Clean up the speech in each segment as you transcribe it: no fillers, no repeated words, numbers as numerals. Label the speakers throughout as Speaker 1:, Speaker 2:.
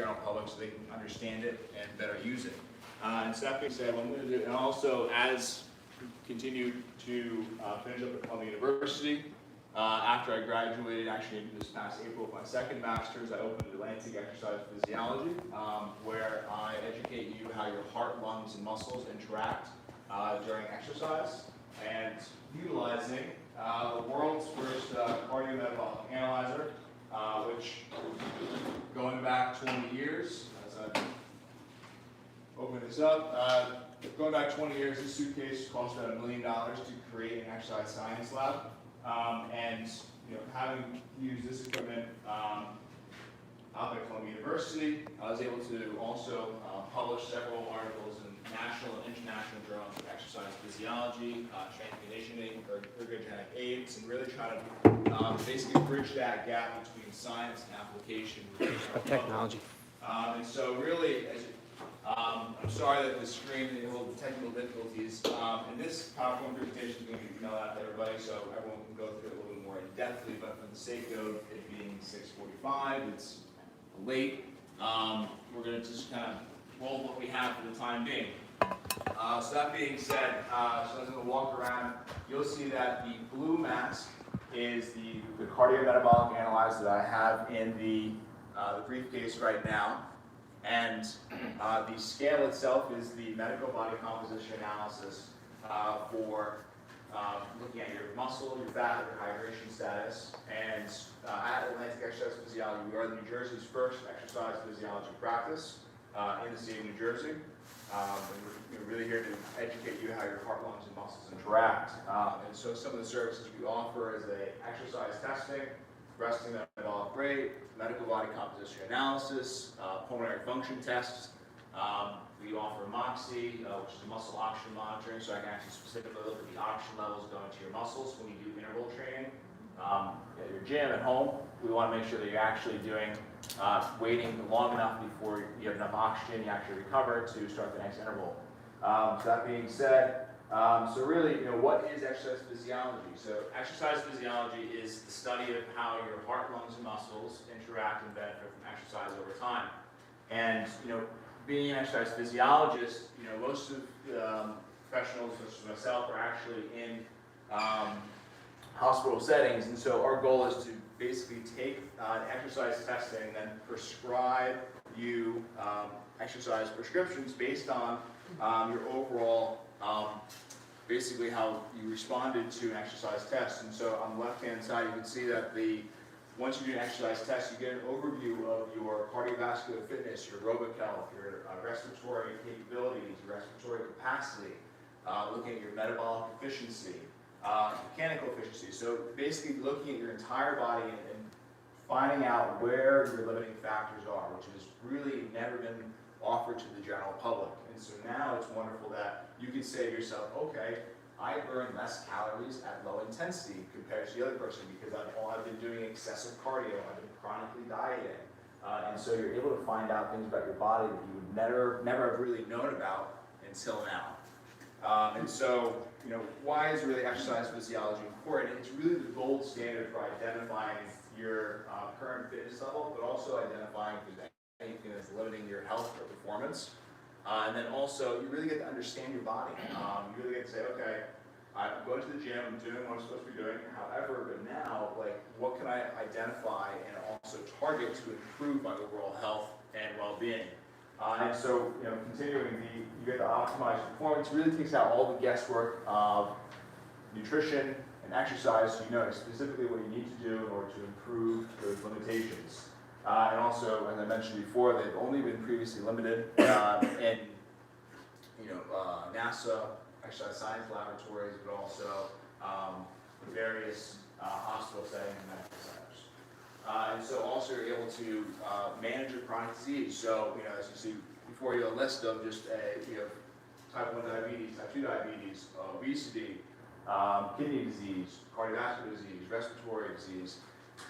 Speaker 1: general public so they can understand it and better use it. And so that being said, what I'm going to do, and also as we continue to finish up at Columbia University, after I graduated, actually this past April with my second master's, I opened Atlantic Exercise Physiology, where I educate you how your heart, lungs, and muscles interact during exercise, and utilizing the world's first cardiometabolic analyzer, which going back 20 years, as I open this up, going back 20 years, this suitcase cost about $1 million to create an exercise science lab. And having used this equipment out at Columbia University, I was able to also publish several articles in national and international journals of exercise physiology, strength and conditioning, ergogenic aids, and really try to basically bridge that gap between science and application.
Speaker 2: Technology.
Speaker 1: And so really, I'm sorry that the screen had a little technical difficulties. And this PowerPoint presentation is going to be emailed out to everybody, so everyone can go through it a little bit more in-depthly. But for the sake of it being 6:45, it's late. We're going to just kind of roll what we have for the time being. So that being said, so as I'm going to walk around, you'll see that the blue mask is the cardiometabolic analyzer that I have in the briefcase right now. And the scale itself is the medical body composition analysis for looking at your muscle, your fat, your hydration status. And at Atlantic Exercise Physiology, we are New Jersey's first exercise physiology practice in the state of New Jersey. And we're really here to educate you how your heart, lungs, and muscles interact. And so some of the services we offer is exercise testing, resting metabolic rate, medical body composition analysis, pulmonary function tests. We offer MOXIE, which is muscle oxygen monitoring, so I can actually specifically look at the oxygen levels going to your muscles when you do interval training. At your gym, at home, we want to make sure that you're actually doing waiting long enough before you have enough oxygen, you actually recover to start the next interval. So that being said, so really, what is exercise physiology? So exercise physiology is the study of how your heart, lungs, and muscles interact and benefit from exercise over time. And, being an exercise physiologist, most of professionals, such as myself, are actually in hospital settings. And so our goal is to basically take exercise testing and then prescribe you exercise prescriptions based on your overall basically how you responded to an exercise test. And so on the left-hand side, you can see that once you do an exercise test, you get an overview of your cardiovascular fitness, your aerobic health, your respiratory capabilities, your respiratory capacity, looking at your metabolic efficiency, mechanical efficiency. So basically looking at your entire body and finding out where your limiting factors are, which has really never been offered to the general public. And so now it's wonderful that you can say to yourself, okay, I burn less calories at low intensity compared to the other person because I've been doing excessive cardio, I've been chronically dieting. And so you're able to find out things about your body that you would never have really known about until now. And so, why is really exercise physiology important? It's really the gold standard for identifying your current fitness level, but also identifying if there's anything that's limiting your health or performance. And then also, you really get to understand your body. You really get to say, okay, I'm going to the gym, I'm doing what I'm supposed to be doing. However, but now, what can I identify and also target to improve my overall health and well-being? And so, continuing, you get to optimize performance. Really takes out all the guesswork of nutrition and exercise, so you know specifically what you need to do in order to improve those limitations. And also, as I mentioned before, they've only been previously limited in NASA exercise science laboratories, but also various hospital settings and medical centers. And so also you're able to manage your chronic disease. So, as you see before you, a list of just type 1 diabetes, type 2 diabetes, obesity, kidney disease, cardiovascular disease, respiratory disease,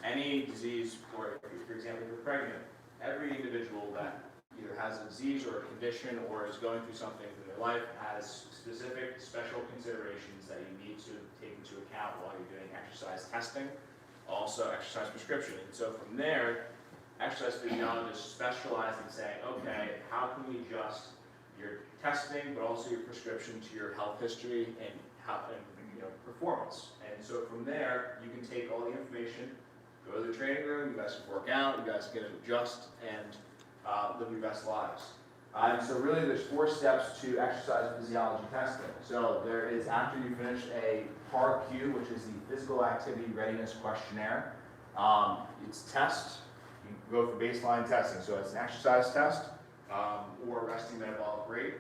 Speaker 1: any disease, for example, if you're pregnant, every individual that either has a disease or a condition or is going through something in their life has specific special considerations that you need to take into account while you're doing exercise testing, also exercise prescription. And so from there, exercise physiologists specialize in saying, okay, how can we adjust your testing, but also your prescription to your health history and performance. And so from there, you can take all the information, go to the training room, you guys can work out, you guys can adjust and live your best lives. And so really there's 4 steps to exercise physiology testing. So there is, after you finish a PAR-Q, which is the Physical Activity Readiness Questionnaire, it's test. You go for baseline testing. So it's an exercise test or resting metabolic rate,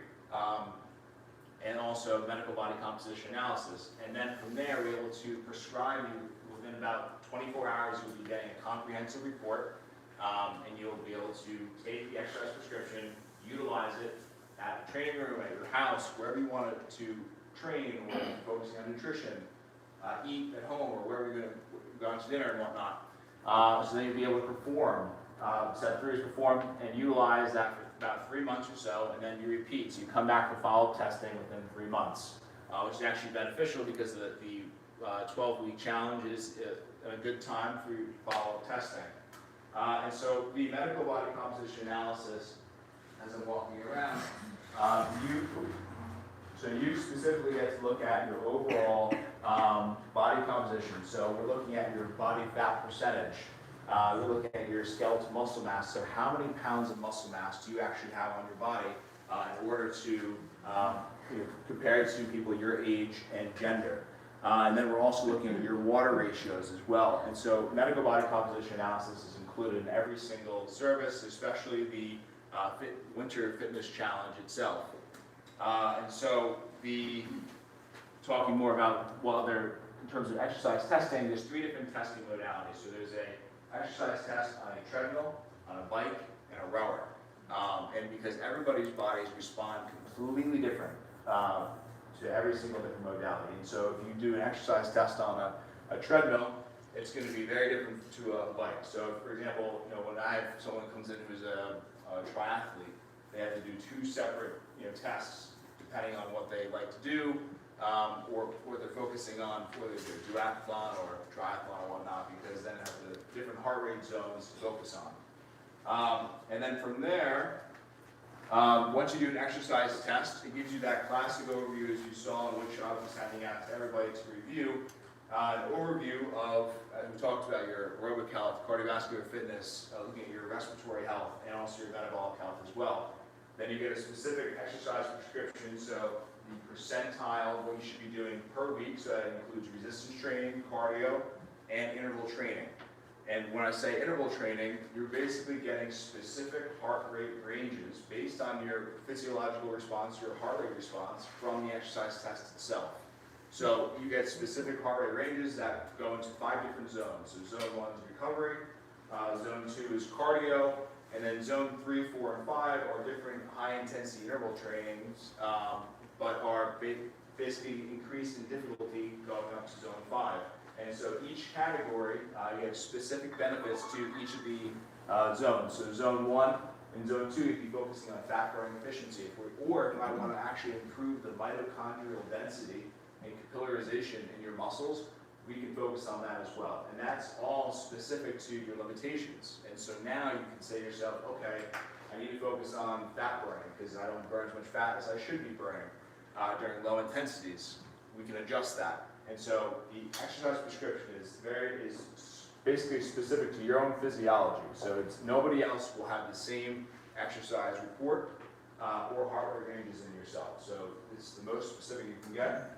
Speaker 1: and also medical body composition analysis. And then from there, we're able to prescribe you within about 24 hours, you'll be getting a comprehensive report, and you'll be able to take the exercise prescription, utilize it at the training room, at your house, wherever you want it to train, or focusing on nutrition, eat at home, or wherever you're going to go out to dinner and whatnot. So then you'll be able to perform, set 3 is perform, and utilize that for about 3 months or so, and then you repeat. So you come back for follow-up testing within 3 months, which is actually beneficial because the 12-week challenge is a good time for your follow-up testing. And so the medical body composition analysis, as I'm walking around, you specifically get to look at your overall body composition. So we're looking at your body fat percentage. We're looking at your skeletal muscle mass. So how many pounds of muscle mass do you actually have on your body in order to compare it to people your age and gender? And then we're also looking at your water ratios as well. And so medical body composition analysis is included in every single service, especially the Winter Fitness Challenge itself. And so talking more about in terms of exercise testing, there's 3 different testing modalities. So there's a exercise test on a treadmill, on a bike, and a rower. And because everybody's bodies respond completely different to every single different modality. And so if you do an exercise test on a treadmill, it's going to be very different to a bike. So for example, when someone comes in who's a triathlete, they have to do 2 separate tests depending on what they like to do, or what they're focusing on, whether it's a duathlon or triathlon or whatnot, because then it has the different heart rate zones to focus on. And then from there, once you do an exercise test, it gives you that classic overview as you saw, which I was handing out to everybody to review. An overview of, as we talked about, your aerobic health, cardiovascular fitness, looking at your respiratory health, and also your metabolic health as well. Then you get a specific exercise prescription, so the percentile, what you should be doing per week, so that includes resistance training, cardio, and interval training. And when I say interval training, you're basically getting specific heart rate ranges based on your physiological response, your heart rate response from the exercise test itself. So you get specific heart rate ranges that go into 5 different zones. So zone 1 is recovery, zone 2 is cardio, and then zone 3, 4, and 5 are different high-intensity interval trainings, but are basically increased in difficulty going up to zone 5. And so each category, you have specific benefits to each of the zones. So zone 1 and zone 2, you'd be focusing on fat burning efficiency. Or if you might want to actually improve the mitochondrial density and capillarization in your muscles, we can focus on that as well. And that's all specific to your limitations. And so now you can say to yourself, okay, I need to focus on fat burning because I don't burn as much fat as I should be burning during low intensities. We can adjust that. And so the exercise prescription is basically specific to your own physiology. So nobody else will have the same exercise report or heart rate ranges in yourself. So it's the most specific you can get.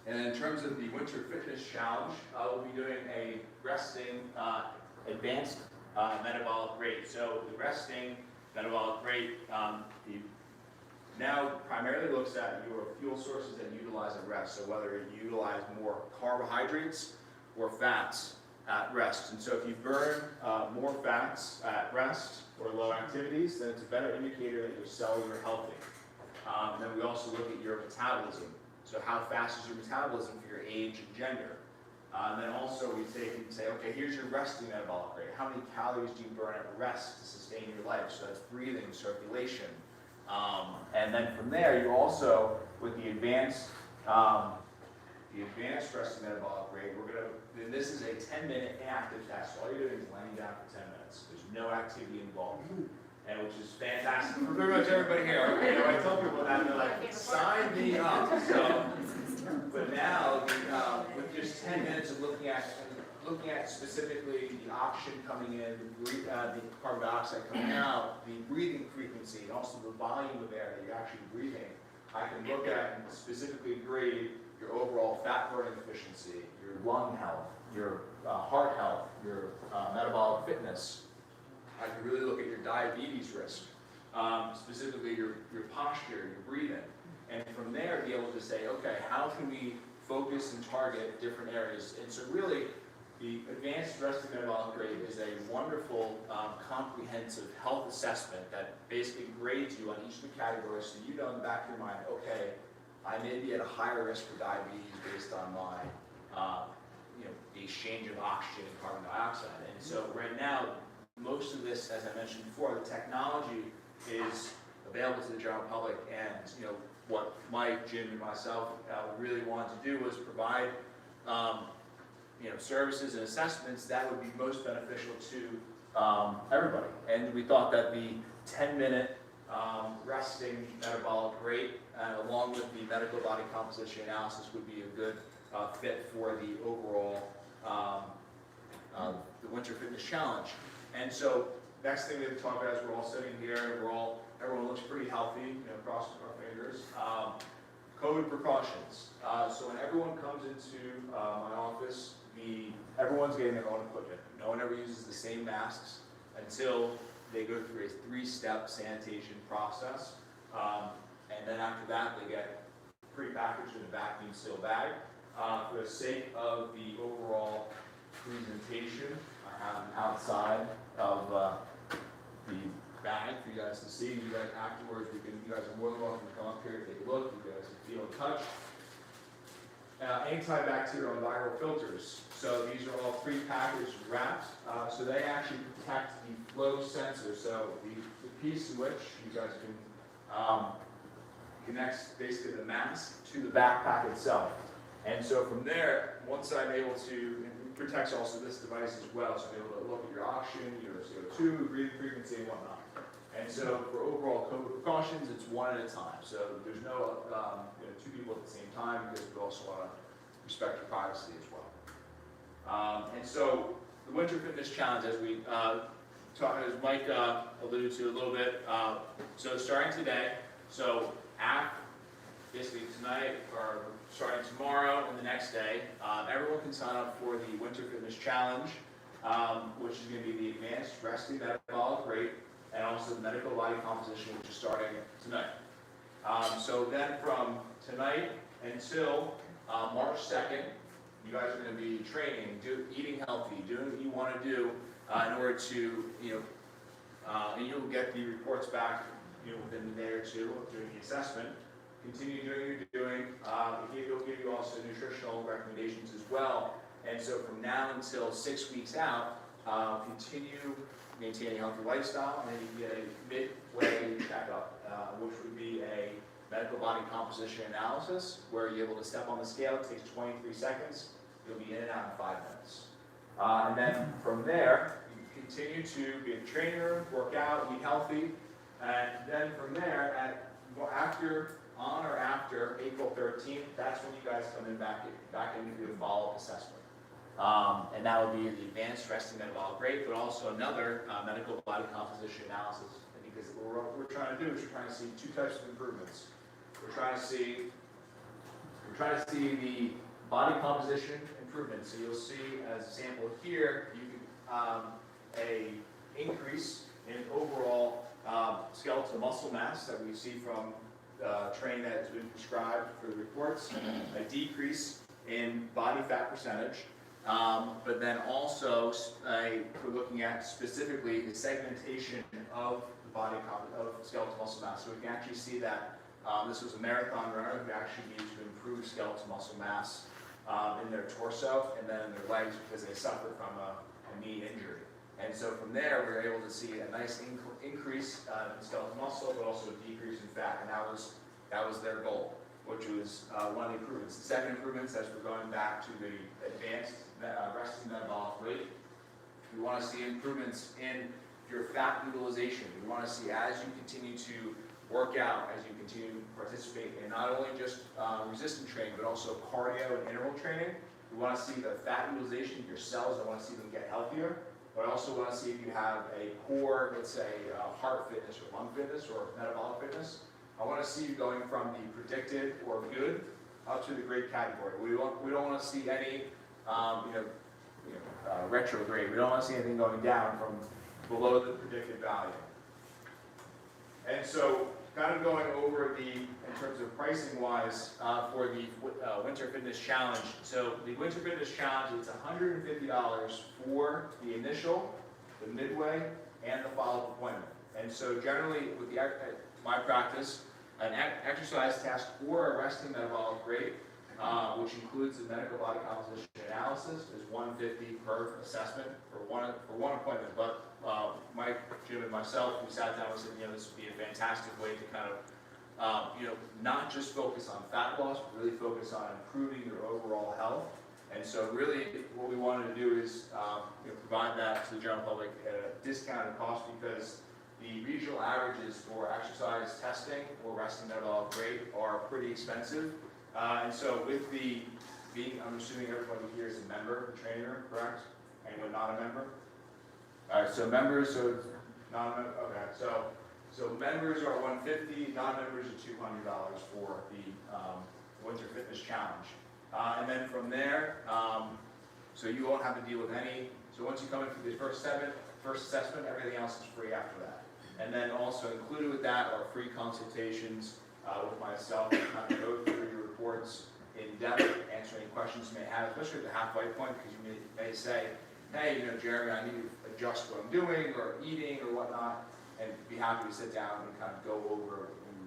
Speaker 1: And in terms of the Winter Fitness Challenge, we'll be doing a resting advanced metabolic rate. So the resting metabolic rate now primarily looks at your fuel sources that you utilize at rest. So whether you utilize more carbohydrates or fats at rest. And so if you burn more fats at rest or low activities, then it's a better indicator that you're cellular healthy. Then we also look at your metabolism. So how fast is your metabolism for your age and gender? And then also we take and say, okay, here's your resting metabolic rate. How many calories do you burn at rest to sustain your life? So that's breathing, circulation. And then from there, you also, with the advanced the advanced resting metabolic rate, and this is a 10-minute active test. All you're doing is laying down for 10 minutes. There's no activity involved, and which is fantastic for pretty much everybody here. Okay, I tell people that, and they're like, sign me up. So, but now, with just 10 minutes of looking at specifically the oxygen coming in, the carbon dioxide coming out, the breathing frequency, and also the volume of air that you're actually breathing, I can look at and specifically grade your overall fat burning efficiency, your lung health, your heart health, your metabolic fitness. I can really look at your diabetes risk, specifically your posture, your breathing. And from there, be able to say, okay, how can we focus and target different areas? And so really, the advanced resting metabolic rate is a wonderful, comprehensive health assessment that basically grades you on each of the categories, so you know in the back of your mind, okay, I may be at a higher risk for diabetes based on my, the exchange of oxygen and carbon dioxide. And so right now, most of this, as I mentioned before, the technology is available to the general public, and what Mike, Jim, and myself really wanted to do was provide services and assessments that would be most beneficial to everybody. And we thought that the 10-minute resting metabolic rate, along with the medical body composition analysis, would be a good fit for the overall the Winter Fitness Challenge. And so, next thing we have to talk about is we're all sitting here, everyone looks pretty healthy, crossing our fingers. COVID precautions. So when everyone comes into my office, everyone's getting their own equipment. No one ever uses the same masks until they go through a 3-step sanitation process. And then after that, they get prepackaged in a vacuum sealed bag. For the sake of the overall presentation, I have them outside of the bag for you guys to see. You guys afterwards, you guys are more than welcome to come up here, take a look. You guys can feel and touch. Antibacterial and viral filters. So these are all pre-packaged wraps. So they actually protect the flow sensor. So the piece in which you guys can connect basically the mask to the backpack itself. And so from there, once I'm able to, it protects also this device as well. So I'm able to look at your oxygen, your CO2, breathing frequency, and whatnot. And so for overall COVID precautions, it's one at a time. So there's no 2 people at the same time, because we also want to respect your privacy as well. And so the Winter Fitness Challenge, as we as Mike alluded to a little bit, so starting today, so basically tonight or starting tomorrow and the next day, everyone can sign up for the Winter Fitness Challenge, which is going to be the advanced resting metabolic rate, and also the medical body composition, which is starting tonight. So then from tonight until March 2nd, you guys are going to be training, eating healthy, doing what you want to do in order to, and you'll get the reports back within a day or two of doing the assessment. Continue doing what you're doing. It'll give you also nutritional recommendations as well. And so from now until 6 weeks out, continue maintaining a healthy lifestyle, and then you get a midway checkup, which would be a medical body composition analysis, where you're able to step on the scale. It takes 23 seconds. You'll be in and out in 5 minutes. And then from there, you continue to be in the training room, work out, eat healthy, and then from there, on or after April 13th, that's when you guys come in back into the follow-up assessment. And that will be the advanced resting metabolic rate, but also another medical body composition analysis. Because what we're trying to do is we're trying to see 2 types of improvements. We're trying to see the body composition improvement. So you'll see, as a sample here, you can a increase in overall skeletal muscle mass that we see from training that has been prescribed for the reports, a decrease in body fat percentage, but then also we're looking at specifically the segmentation of the body of skeletal muscle mass. So we can actually see that this was a marathon runner who actually needed to improve skeletal muscle mass in their torso and then in their legs because they suffered from a knee injury. And so from there, we were able to see a nice increase in skeletal muscle, but also a decrease in fat, and that was their goal. which was one of the improvements. The second improvement, as we're going back to the advanced resting metabolic rate, we want to see improvements in your fat utilization. We want to see as you continue to work out, as you continue to participate in not only just resistance training, but also cardio and interval training. We want to see the fat utilization of your cells. I want to see them get healthier. But I also want to see if you have a poor, let's say, heart fitness or lung fitness or metabolic fitness. I want to see you going from the predicted or good up to the great category. We don't want to see any retrograde. We don't want to see anything going down from below the predicted value. And so, kind of going over in terms of pricing wise, for the Winter Fitness Challenge. So the Winter Fitness Challenge, it's $150 for the initial, the midway, and the follow-up appointment. And so generally, with my practice, an exercise test or a resting metabolic rate, which includes the medical body composition analysis, is $150 per assessment for one appointment. But Mike, Jim, and myself, we sat down and said, this would be a fantastic way to kind of, not just focus on fat loss, but really focus on improving your overall health. And so really what we wanted to do is provide that to the general public at a discounted cost, because the regional averages for exercise testing or resting metabolic rate are pretty expensive. And so with I'm assuming everybody here is a member of the training room, correct? Anyone not a member? All right, so members, non-members, okay, so members are $150, non-members are $200 for the Winter Fitness Challenge. And then from there, so you won't have to deal with any, so once you come in for the first assessment, everything else is free after that. And then also included with that are free consultations with myself, to kind of go through your reports in depth, answer any questions you may have, especially at the halfway point, because you may say, hey, Jeremy, I need to adjust what I'm doing or eating or whatnot, and be happy to sit down and kind of go over and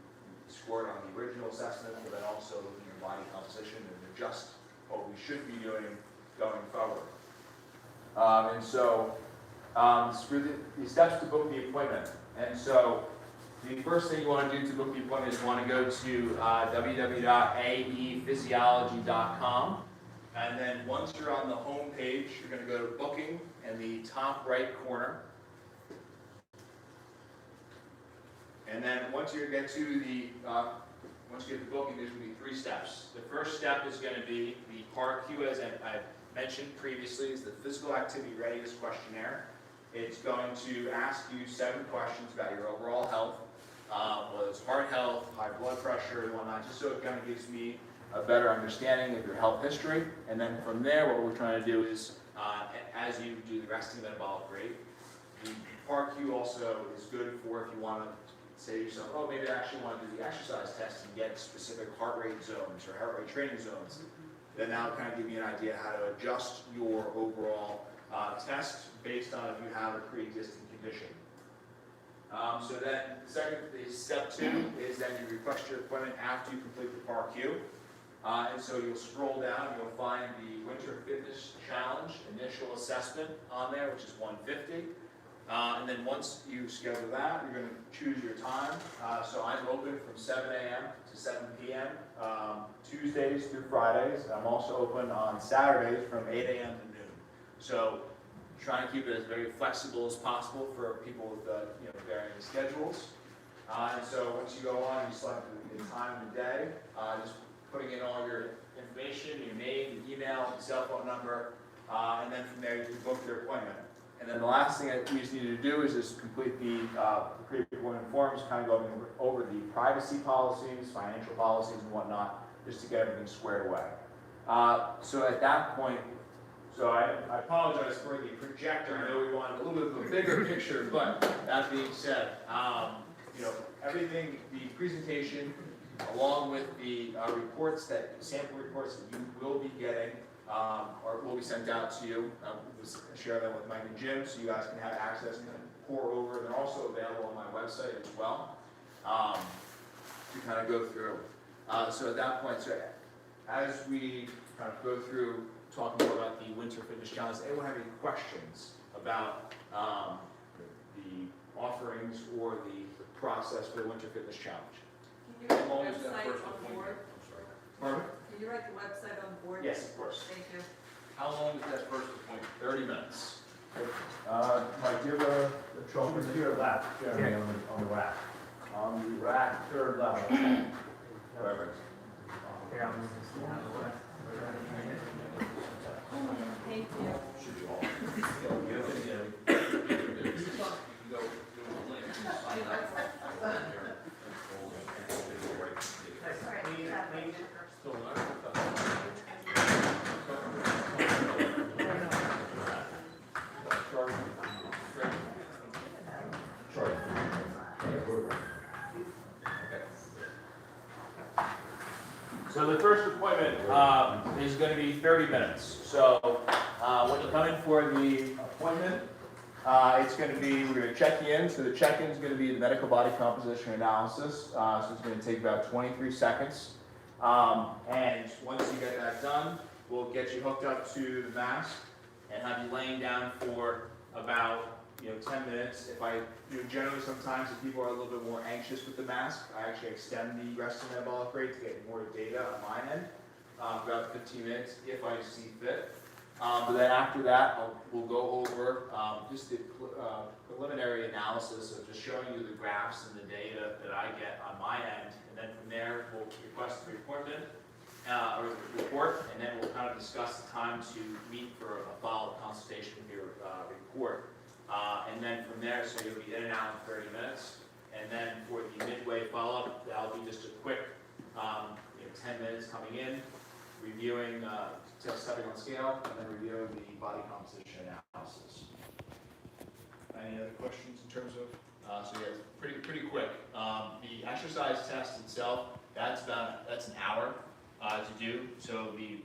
Speaker 1: score it on the original assessment, but then also looking at your body composition and adjust what we should be doing going forward. And so, for the steps to book the appointment. And so, the first thing you want to do to book the appointment is you want to go to www.aephysiology.com. And then once you're on the home page, you're going to go to booking in the top right corner. And then once you get to the booking, there's going to be 3 steps. The first step is going to be the PAR-Q, as I mentioned previously, is the Physical Activity Readiness Questionnaire. It's going to ask you 7 questions about your overall health, whether it's heart health, high blood pressure, and whatnot, just so it kind of gives me a better understanding of your health history. And then from there, what we're trying to do is, as you do the resting metabolic rate, the PAR-Q also is good for if you want to say to yourself, oh, maybe I actually want to do the exercise test and get specific heart rate zones or heart rate training zones. Then that'll kind of give you an idea how to adjust your overall test based on if you have a pre-existing condition. So then the step 2 is then you request your appointment after you complete the PAR-Q. And so you'll scroll down and you'll find the Winter Fitness Challenge initial assessment on there, which is $150. And then once you schedule that, you're going to choose your time. So I'm open from 7 a.m. to 7 p.m. Tuesdays through Fridays. I'm also open on Saturdays from 8 a.m. to noon. So trying to keep it as very flexible as possible for people with varying schedules. And so once you go on, you select the time of the day, just putting in all your information, your name, your email, your cell phone number, and then from there you can book your appointment. And then the last thing that we just need to do is just complete the pre-appointment forms, kind of going over the privacy policies, financial policies, and whatnot, just to get everything squared away. So at that point, I apologize for the projector. I know we wanted a little bit of a bigger picture, but that being said, everything, the presentation, along with the sample reports that you will be getting, or will be sent out to you. We'll share them with Mike and Jim so you guys can have access and pour over. They're also available on my website as well to kind of go through. So at that point, as we kind of go through talking more about the Winter Fitness Challenge, does anyone have any questions about the offerings or the process for the Winter Fitness Challenge?
Speaker 2: Can you put the website on board?
Speaker 1: Pardon?
Speaker 2: Can you write the website on the board?
Speaker 1: Yes, of course.
Speaker 2: Thank you.
Speaker 3: How long is that first appointment? 30 minutes.
Speaker 1: Might give a trophy
Speaker 4: To your left, Jeremy, on the rack.
Speaker 1: on the rack.
Speaker 4: Third level.
Speaker 1: Perfect.
Speaker 2: Thank you.
Speaker 1: So the first appointment is going to be 30 minutes. So when you come in for the appointment, it's going to be, we're going to check you in. So the check-in is going to be the medical body composition analysis. So it's going to take about 23 seconds. And once you get that done, we'll get you hooked up to the mask and have you laying down for about 10 minutes. Generally sometimes if people are a little bit more anxious with the mask, I actually extend the resting metabolic rate to get more data on my end, about 15 minutes if I see fit. But then after that, we'll go over just the preliminary analysis of just showing you the graphs and the data that I get on my end. And then from there, we'll request the appointment or the report, and then we'll kind of discuss the time to meet for a follow-up consultation with your report. And then from there, so you'll be in and out in 30 minutes. And then for the midway follow-up, that'll be just a quick 10 minutes coming in, reviewing, stepping on scale, and then reviewing the body composition analysis. Any other questions in terms of? So yeah, it's pretty quick. The exercise test itself, that's an hour to do. So the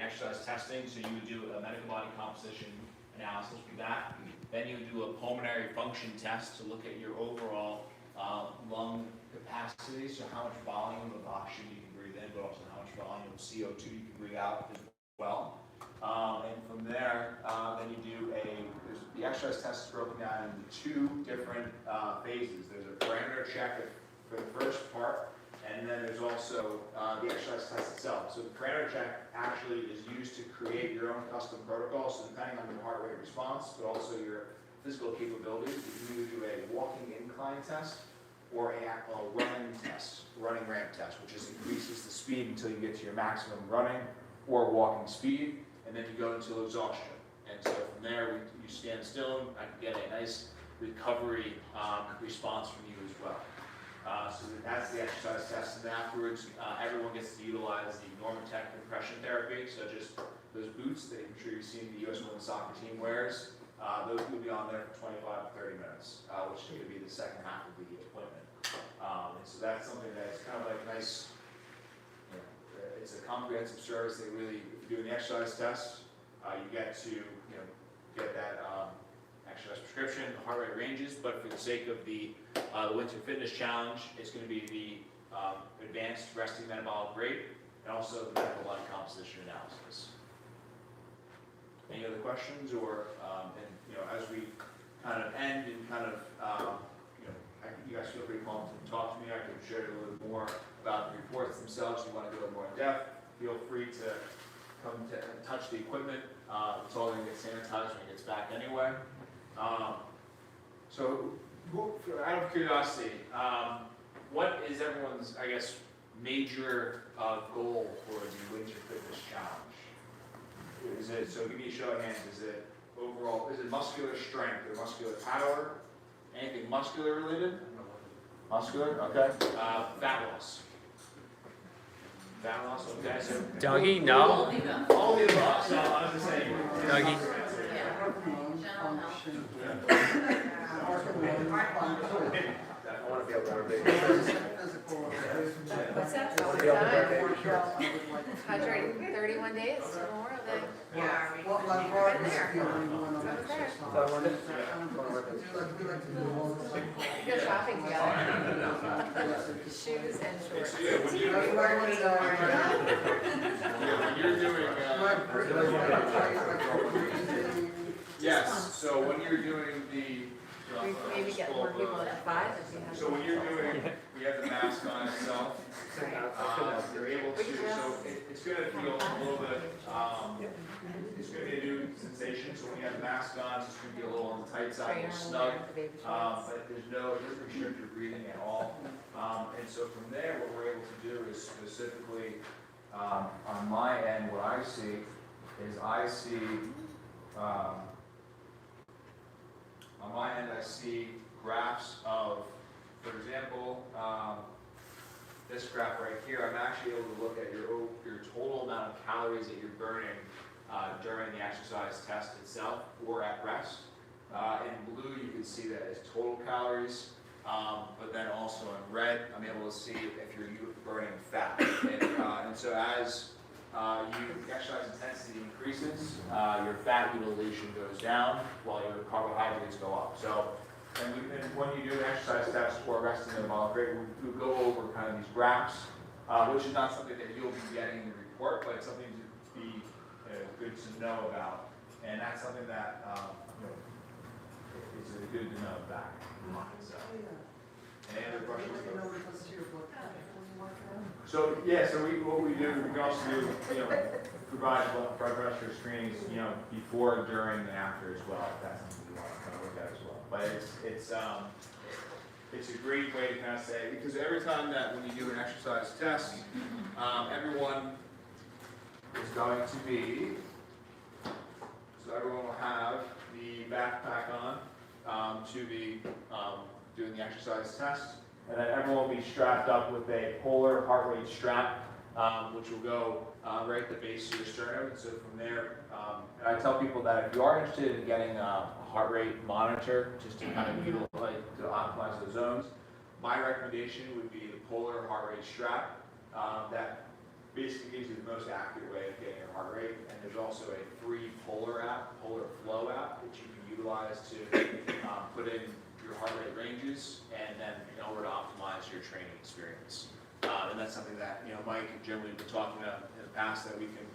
Speaker 1: exercise testing, so you would do a medical body composition analysis for that. Then you would do a pulmonary function test to look at your overall lung capacity, so how much volume of oxygen you can breathe in, but also how much volume of CO2 you can breathe out as well. And from there, then you do the exercise test is broken down into two different phases. There's a parameter check for the first part, and then there's also the exercise test itself. So the parameter check actually is used to create your own custom protocol, so depending on your heart rate response, but also your physical capabilities, you can either do a walking incline test or a running ramp test, which just increases the speed until you get to your maximum running or walking speed, and then you go into exhaustion. And so from there, you stand still, I can get a nice recovery response from you as well. So that's the exercise test, and then afterwards, everyone gets to utilize the Normatec compression therapy. So just those boots that I'm sure you've seen the U.S. women's soccer team wears, those will be on there for 25 to 30 minutes, which is going to be the second half of the appointment. And so that's something that's kind of like a nice, it's a comprehensive service. They really, if you're doing the exercise test, you get to, get that exercise prescription, the heart rate ranges, but for the sake of the Winter Fitness Challenge, it's going to be the advanced resting metabolic rate and also the medical body composition analysis. Any other questions, or as we kind of end and kind of you guys feel free to come and talk to me. I can share a little bit more about the reports themselves. If you want to go more in depth, feel free to come to touch the equipment. It's all going to get sanitized when it gets back anyway. So, out of curiosity, what is everyone's, I guess, major goal for the Winter Fitness Challenge? Is it, so give me a show of hands, is it overall, is it muscular strength or muscular power? Anything muscular related? Muscular, okay. Fat loss. Fat loss, okay. So
Speaker 5: Dougie, no.
Speaker 1: all the above, so I was just saying.
Speaker 5: Dougie.
Speaker 1: I want to be able to have a big.
Speaker 6: What's that? Hydrating 31 days to Memorial Day.
Speaker 2: Yeah.
Speaker 6: Right there. It's over there. We go shopping together. Shoes and shorts.
Speaker 1: When you're doing, yes, so when you're doing the.
Speaker 6: We maybe get more people at 5 if you have.
Speaker 1: So when you're doing, we have the mask on itself. You're able to, so it's gonna feel a little bit, it's gonna be a new sensation, so when you have the mask on, it's gonna be a little on the tight side, a little snug. But it doesn't restrict your breathing at all. And so from there, what we're able to do is specifically, on my end, what I see is on my end, I see graphs of, for example, this graph right here, I'm actually able to look at your total amount of calories that you're burning during the exercise test itself or at rest. In blue, you can see that as total calories, but then also in red, I'm able to see if you're burning fat. And so as exercise intensity increases, your fat utilization goes down while your carbohydrates go up. So, and when you do an exercise test or resting metabolic rate, we'll go over kind of these graphs, which is not something that you'll be getting in the report, but it's something to be good to know about. And that's something that it's good to know back. So, any other questions? So yeah, so what we do, we can also do, provide blood pressure screenings, before, during, and after as well. If that's something you want to kind of look at as well. But it's a great way to kind of say, because every time that when you do an exercise test, everyone is going to be, so everyone will have the backpack on to be doing the exercise test. And then everyone will be strapped up with a polar heart rate strap, which will go right at the base of your sternum. And so from there, and I tell people that if you are interested in getting a heart rate monitor, just to kind of utilize, to optimize those zones, my recommendation would be the polar heart rate strap. That basically gives you the most accurate way of getting your heart rate. And there's also a free polar app, Polar Flow app, that you can utilize to put in your heart rate ranges, and then in order to optimize your training experience. And that's something that Mike and Jim have been talking about in the past that we can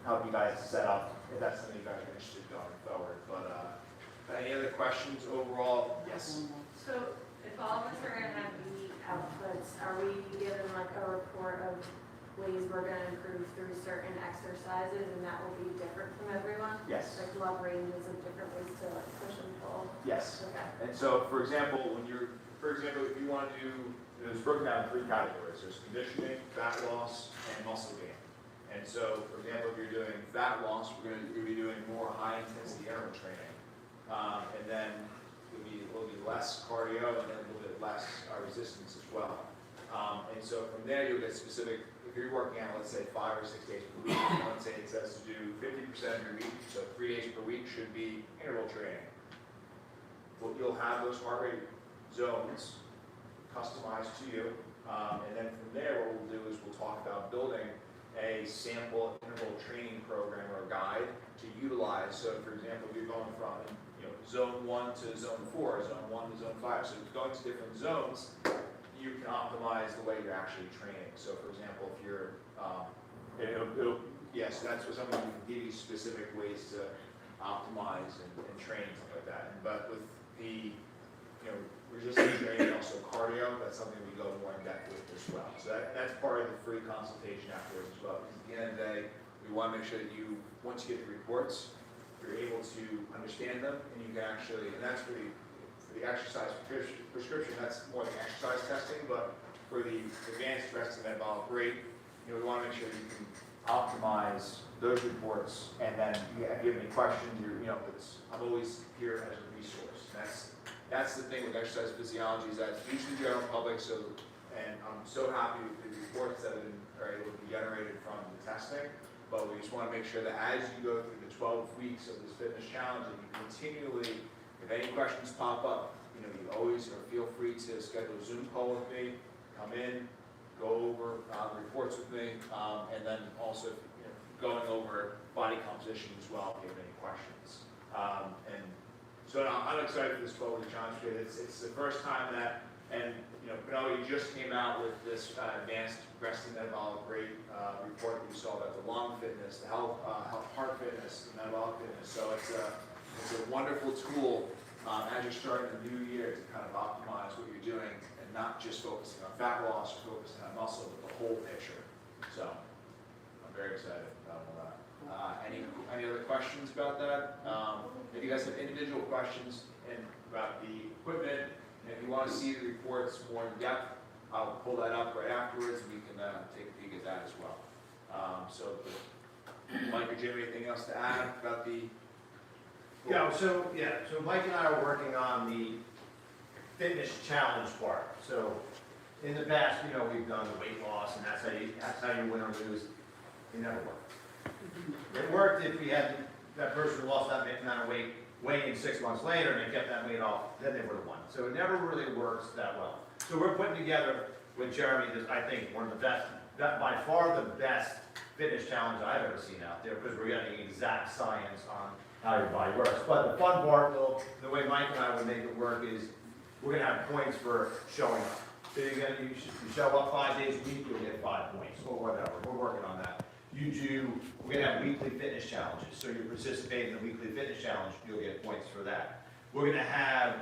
Speaker 1: help you guys set up if that's something you guys are interested in going forward. But any other questions overall? Yes.
Speaker 5: So if all of us are going to have unique outputs, are we given like a report of ways we're going to improve through certain exercises, and that will be different from everyone?
Speaker 1: Yes.
Speaker 5: Like love ranges of different ways to like push and pull?
Speaker 1: Yes.
Speaker 5: Okay.
Speaker 1: And so, for example, if you want to do, it's broken down in 3 categories. There's conditioning, fat loss, and muscle gain. And so, for example, if you're doing fat loss, we're going to be doing more high-intensity interval training. And then it'll be less cardio and then a little bit less resistance as well. And so from there, you'll get specific. If you're working out, let's say 5 or 6 days per week, let's say it says to do 50% of your week, so 3 days per week should be interval training. Well, you'll have those heart rate zones customized to you, and then from there, what we'll do is we'll talk about building a sample interval training program or guide to utilize. So, for example, if you're going from zone 1 to zone 4, zone 1 to zone 5, so going to different zones, you can optimize the way you're actually training. So, for example, if you're, yes, that's what something we can give you specific ways to optimize and train and stuff like that. But with the, resistance training, also cardio, that's something we go more in depth with as well. So that's part of the free consultation afterwards as well. Because at the end of the day, we want to make sure that once you get the reports, you're able to understand them, and you can actually, and that's for the exercise prescription, that's more than exercise testing, but for the advanced resting metabolic rate, we want to make sure that you can optimize those reports, and then if you have any questions, I'm always here as a resource. That's the thing with exercise physiology, is that it's used to the general public, and I'm so happy with the reports that are able to be generated from the testing, but we just want to make sure that as you go through the 12 weeks of this fitness challenge, that you continually, if any questions pop up, you always feel free to schedule a Zoom call with me, come in, go over reports with me, and then also going over body composition as well if you have any questions. And so I'm excited for this 12-week challenge. It's the first time that, and Penelope just came out with this advanced resting metabolic rate report that you saw about the lung fitness, the heart fitness, the metabolic fitness. So it's a wonderful tool as you're starting the new year to kind of optimize what you're doing and not just focusing on fat loss or focusing on muscle, but the whole picture. So I'm very excited about all that. Any other questions about that? If you guys have individual questions about the equipment, and if you want to see the reports more in depth, I'll pull that up right afterwards, and we can take a peek at that as well. So, Mike or Jim, anything else to add about the?
Speaker 4: So Mike and I are working on the fitness challenge part. So in the past, we've done the weight loss, and that's how you win or lose. It never worked. It worked if we had that person who lost that amount of weight weigh in 6 months later and they kept that weight off, then they would have won. So it never really works that well. So we're putting together with Jeremy, this, I think, one of the best, by far the best fitness challenge I've ever seen out there, because we're getting exact science on how your body works. But the fun part, though, the way Mike and I would make it work is we're going to have points for showing up. So you show up 5 days a week, you'll get 5 points, or whatever. We're working on that. We're going to have weekly fitness challenges. So you participate in the weekly fitness challenge, you'll get points for that. We're going to have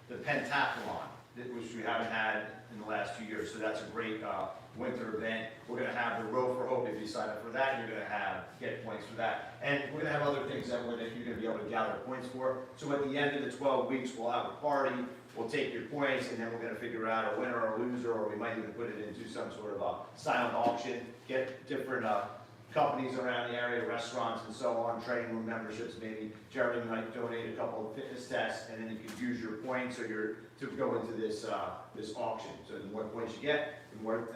Speaker 4: the pentathlon, which we haven't had in the last 2 years. So that's a great winter event. We're going to have the Row for Hope. If you sign up for that, you're going to get points for that. And we're going to have other things that you're going to be able to gather points for. So at the end of the 12 weeks, we'll have a party. We'll take your points, and then we're going to figure out a winner or a loser, or we might even put it into some sort of a silent auction, get different companies around the area, restaurants and so on, training room memberships maybe. Jeremy might donate a couple of fitness tests, and then you can use your points or to go into this auction. So the more points you get, the more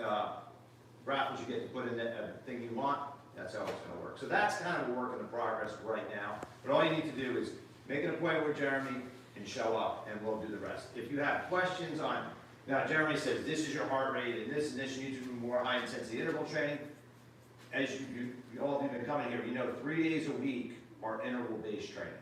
Speaker 4: raffles you get to put in that thing you want. That's how it's going to work. So that's kind of a work in progress right now. But all you need to do is make an appointment with Jeremy and show up, and we'll do the rest. If you have questions on, now Jeremy says this is your heart rate, and this you need to do more high intensity interval training. As you all have been coming here, 3 days a week are interval-based training.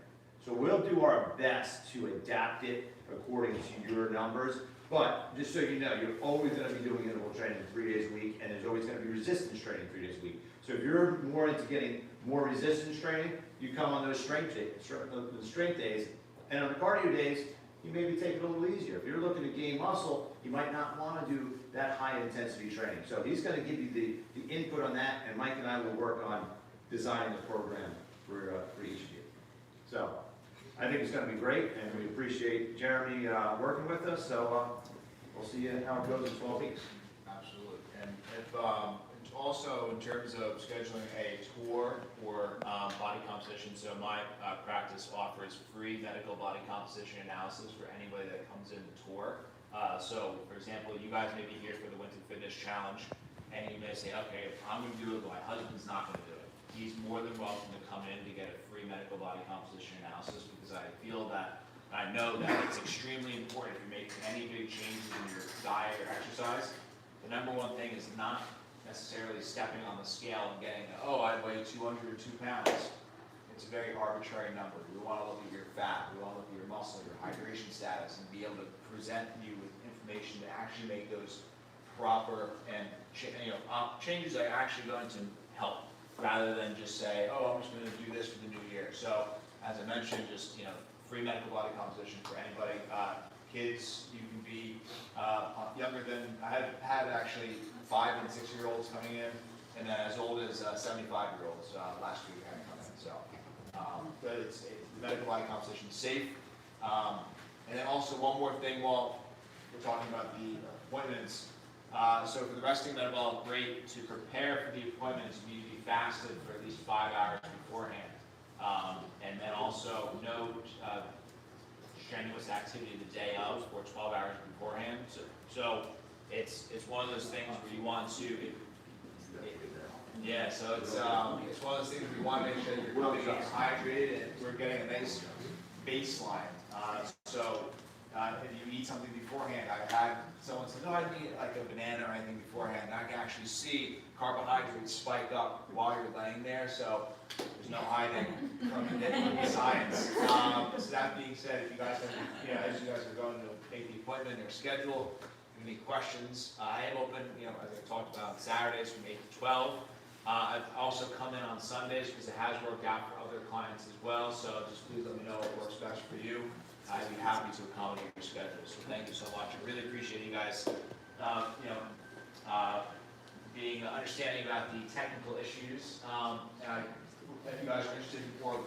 Speaker 4: So we'll do our best to adapt it according to your numbers, but just so you know, you're always going to be doing interval training 3 days a week, and there's always going to be resistance training 3 days a week. So if you're more into getting more resistance training, you come on those strength days, and on the cardio days, you maybe take it a little easier. If you're looking to gain muscle, you might not want to do that high intensity training. So he's going to give you the input on that, and Mike and I will work on designing the program for each of you. So I think it's going to be great, and we appreciate Jeremy working with us. So we'll see how it goes in 12 weeks.
Speaker 1: Absolutely. And if also in terms of scheduling a tour or body composition, so my practice offers free medical body composition analysis for anybody that comes in the tour. So for example, you guys may be here for the Winter Fitness Challenge, and you may say, okay, I'm going to do it, but my husband's not going to do it. He's more than welcome to come in to get a free medical body composition analysis, because I feel that, I know that it's extremely important if you're making any big changes in your diet or exercise. The number one thing is not necessarily stepping on the scale and getting, I weigh 202 pounds. It's a very arbitrary number. We want to look at your fat, we want to look at your muscle, your hydration status, and be able to present you with information to actually make those proper and changes that are actually going to help, rather than just say, I'm just going to do this for the new year. So as I mentioned, just free medical body composition for anybody. Kids, you can be younger than, I had actually 5 and 6 year olds coming in, and then as old as 75-year-olds last week had come in. So, but it's medical body composition safe. And then also one more thing while we're talking about the appointments. So for the resting metabolic rate, to prepare for the appointments, you need to be fasted for at least 5 hours beforehand. And then also no strenuous activity the day of or 12 hours beforehand. So it's one of those things where you want to, so it's one of those things where you want to make sure that you're coming in hydrated and we're getting a nice baseline. If you eat something beforehand, I've had someone say, I didn't eat like a banana or anything beforehand, and I can actually see carbohydrates spike up while you're laying there, so there's no hiding from the science. So that being said, if you guys have, as you guys are going to take the appointment or schedule, any questions, I am open, as I talked about, Saturdays from 8 to 12. I've also come in on Sundays because it has worked out for other clients as well, so just please let me know what works best for you.
Speaker 7: I'd be happy to accommodate your schedule. So thank you so much. I really appreciate you guys, being understanding about the technical issues. And if you guys are interested in more